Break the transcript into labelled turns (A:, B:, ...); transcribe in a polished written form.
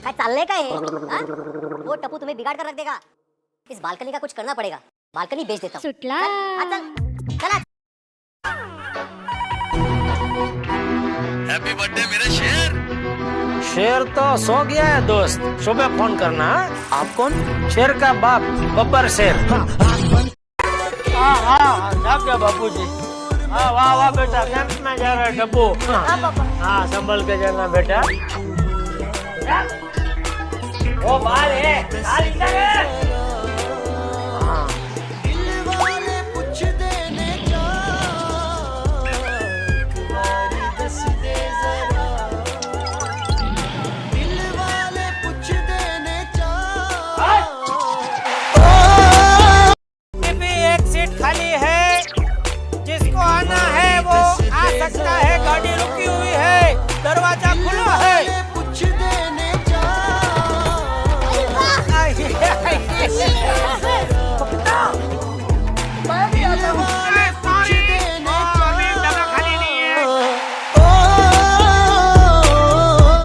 A: काय चाललंय काय हे? हाँ? वो टप्पू तुम्हें बिगाड़ कर रख देगा. इस बालकनी का कुछ करना पड़ेगा. बालकनी बेच देता हूँ.
B: सुटला.
A: चल चला.
C: हैप्पी बर्थडे मेरा शेर।
D: शेर तो सो गया है दोस्त, सुबह फोन करना। आप कौन? शेर का बाप, बब्बर शेर। हाँ जाग गया बापू जी। हाँ वाह वाह बेटा, कैंप में जा रहा है डब्बू। हाँ संभल के जाना बेटा। ओ बाल है, बाल इधर है। हाँ। एक सीट खाली है, जिसको आना है वो आ सकता है।